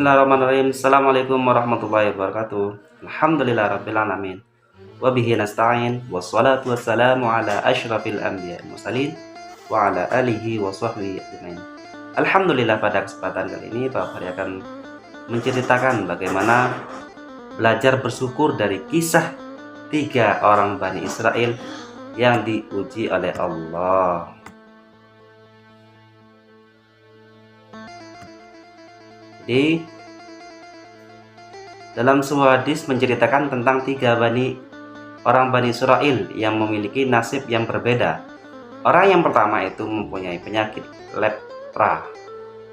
Bismillahirrahmanirrahim. Assalamualaikum warahmatullahi wabarakatuh. Alhamdulillahirabbil alamin. Wa bihi nasta'in. Wassalatu wassalamu ala asyrafil anbiya'i wal mursalin wa ala alihi wa sahbihi ajmain. Alhamdulillah, pada kesempatan kali ini Pak Fahri akan menceritakan bagaimana belajar bersyukur dari kisah 3 orang Bani Israel yang diuji oleh Allah. Jadi dalam sebuah hadis menceritakan tentang 3 orang Bani Israel yang memiliki nasib yang berbeda. Orang yang pertama itu mempunyai penyakit lepra,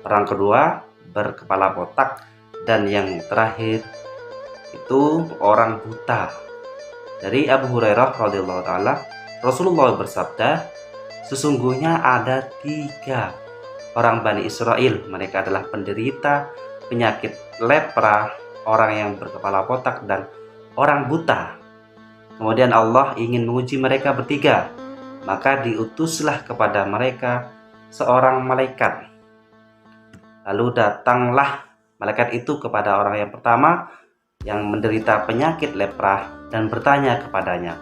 orang kedua berkepala botak, dan yang terakhir itu orang buta. Dari Abu Hurairah radhiyallahu taala, Rasulullah bersabda, sesungguhnya ada 3 orang Bani Israel, mereka adalah penderita penyakit lepra, orang yang berkepala botak, dan orang buta. Kemudian Allah ingin menguji mereka bertiga, maka diutuslah kepada mereka seorang malaikat. Lalu datanglah malaikat itu kepada orang yang pertama yang menderita penyakit lepra dan bertanya kepadanya,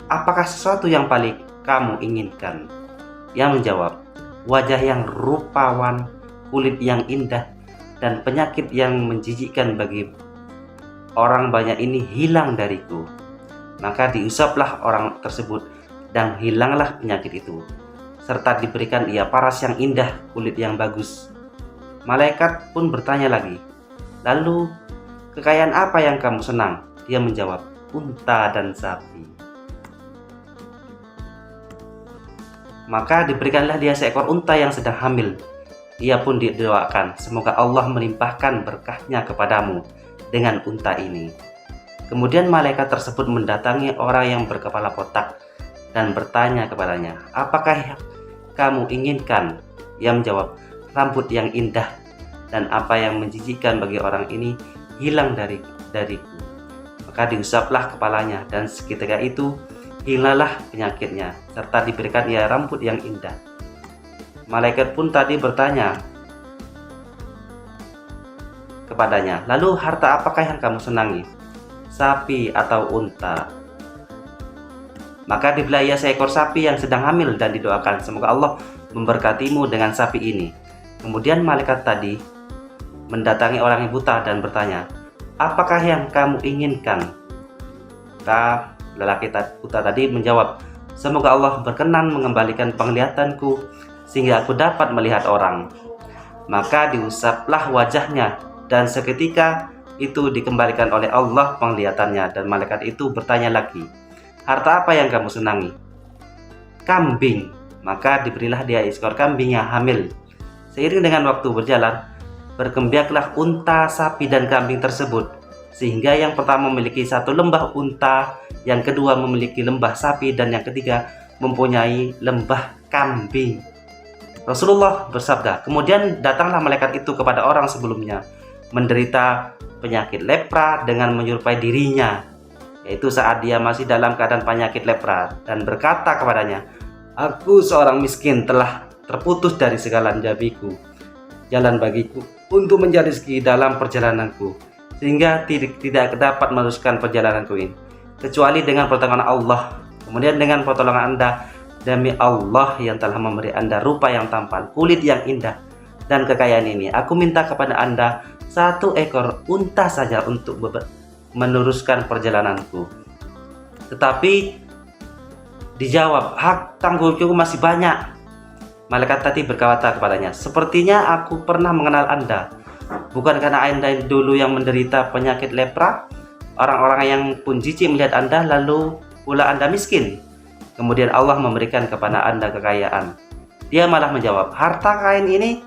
apakah sesuatu yang paling kamu inginkan? Yang menjawab, wajah yang rupawan, kulit yang indah, dan penyakit yang menjijikkan bagi orang banyak ini hilang dariku. Maka diusaplah orang tersebut dan hilanglah penyakit itu, serta diberikan ia paras yang indah, kulit yang bagus. Malaikat pun bertanya lagi, lalu kekayaan apa yang kamu senang? Dia menjawab, unta dan sapi. Maka diberikanlah dia seekor unta yang sedang hamil. Ia pun didoakan, semoga Allah melimpahkan berkahnya kepadamu dengan unta ini. Kemudian malaikat tersebut mendatangi orang yang berkepala botak dan bertanya kepadanya, apakah yang kamu inginkan? Ia menjawab, rambut yang indah, dan apa yang menjijikkan bagi orang ini hilang dariku. Maka diusaplah kepalanya, dan seketika itu hilanglah penyakitnya, serta diberikan ia rambut yang indah. Malaikat pun tadi bertanya kepadanya, lalu harta apakah yang kamu senangi? Sapi atau unta? Maka diberilah ia seekor sapi yang sedang hamil dan didoakan, semoga Allah memberkatimu dengan sapi ini. Kemudian malaikat tadi mendatangi orang yang buta dan bertanya, apakah yang kamu inginkan? Maka lelaki buta tadi menjawab, semoga Allah berkenan mengembalikan penglihatanku sehingga aku dapat melihat orang. Maka diusaplah wajahnya, dan seketika itu dikembalikan oleh Allah penglihatannya. Dan malaikat itu bertanya lagi, harta apa yang kamu senangi? Kambing. Maka diberilah dia seekor kambing yang hamil. Seiring dengan waktu berjalan, berkembanglah unta, sapi, dan kambing tersebut, sehingga yang pertama memiliki 1 lembah unta, yang kedua memiliki lembah sapi, dan yang ketiga mempunyai lembah kambing. Rasulullah bersabda, kemudian datanglah malaikat itu kepada orang sebelumnya menderita penyakit lepra dengan menyerupai dirinya, yaitu saat dia masih dalam keadaan penyakit lepra, dan berkata kepadanya, aku seorang miskin, telah terputus dari segala jalan bagiku untuk mencari rezeki dalam perjalananku, sehingga tidak dapat meneruskan perjalananku ini kecuali dengan pertolongan Allah. Kemudian dengan pertolongan Anda, demi Allah yang telah memberi Anda rupa yang tampan, kulit yang indah, dan kekayaan ini, aku minta kepada Anda 1 ekor unta saja untuk meneruskan perjalananku. Tetapi dijawab, hak tanggunganku masih banyak. Malaikat tadi berkata kepadanya, sepertinya aku pernah mengenal Anda. Bukan karena Anda dulu yang menderita penyakit lepra? Orang-orang yang pun jijik melihat Anda, lalu pula Anda miskin. Kemudian Allah memberikan kepada Anda kekayaan. Dia malah menjawab, harta kain ini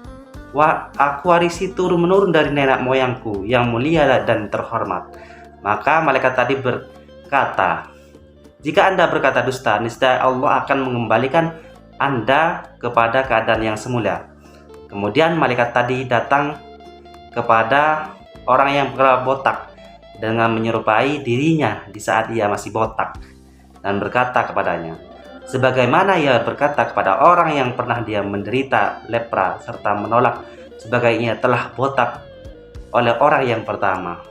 aku warisi turun-menurun dari nenek moyangku yang mulia dan terhormat. Maka malaikat tadi berkata, jika Anda berkata dusta, niscaya Allah akan mengembalikan Anda kepada keadaan yang semula. Kemudian malaikat tadi datang kepada orang yang berkepala botak dengan menyerupai dirinya di saat ia masih botak, dan berkata kepadanya, sebagaimana ia berkata kepada orang yang pernah dia menderita lepra serta menolak sebagainya telah botak oleh orang yang pertama.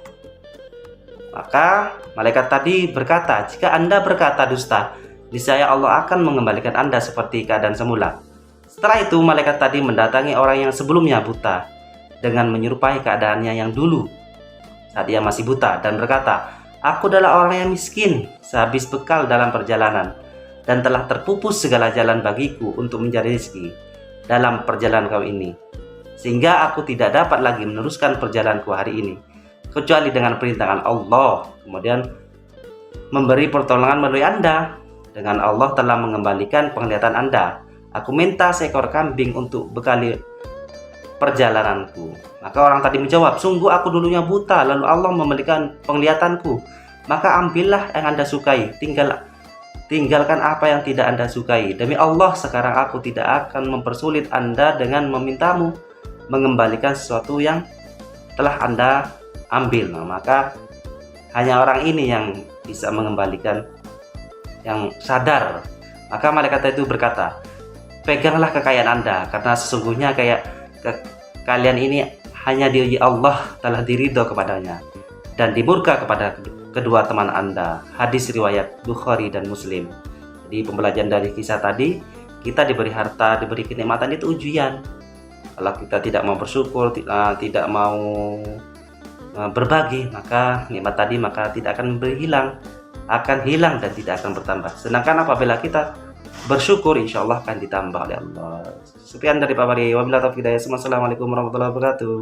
Maka malaikat tadi berkata, jika Anda berkata dusta, niscaya Allah akan mengembalikan Anda seperti keadaan semula. Setelah itu malaikat tadi mendatangi orang yang sebelumnya buta dengan menyerupai keadaannya yang dulu saat ia masih buta dan berkata, aku adalah orang yang miskin, sehabis bekal dalam perjalanan, dan telah terpupus segala jalan bagiku untuk mencari rezeki dalam perjalanan kau ini, sehingga aku tidak dapat lagi meneruskan perjalananku hari ini kecuali dengan perintahan Allah. Kemudian memberi pertolongan melalui Anda, dengan Allah telah mengembalikan penglihatan Anda. Aku minta seekor kambing untuk bekali perjalananku. Maka orang tadi menjawab, sungguh aku dulunya buta, lalu Allah memberikan penglihatanku. Maka ambillah yang Anda sukai, tinggalkan apa yang tidak Anda sukai. Demi Allah, sekarang aku tidak akan mempersulit Anda dengan memintamu mengembalikan sesuatu yang telah Anda ambil. Maka hanya orang ini yang bisa mengembalikan, yang sadar. Maka malaikat itu berkata, peganglah kekayaan Anda, karena sesungguhnya kalian ini hanya diri Allah telah diridho kepadanya dan dimurka kepada kedua teman Anda. Hadis riwayat Bukhari dan Muslim. Jadi pembelajaran dari kisah tadi, kita diberi harta, diberi kenikmatan itu ujian. Kalau kita tidak mau bersyukur, tidak mau berbagi, maka nikmat tadi tidak akan berhilang, akan hilang dan tidak akan bertambah. Sedangkan apabila kita bersyukur, insya Allah akan ditambah oleh Allah. Sekian dari Pak Bari. Wabillahi taufiq hidayah. Assalamualaikum warahmatullahi wabarakatuh.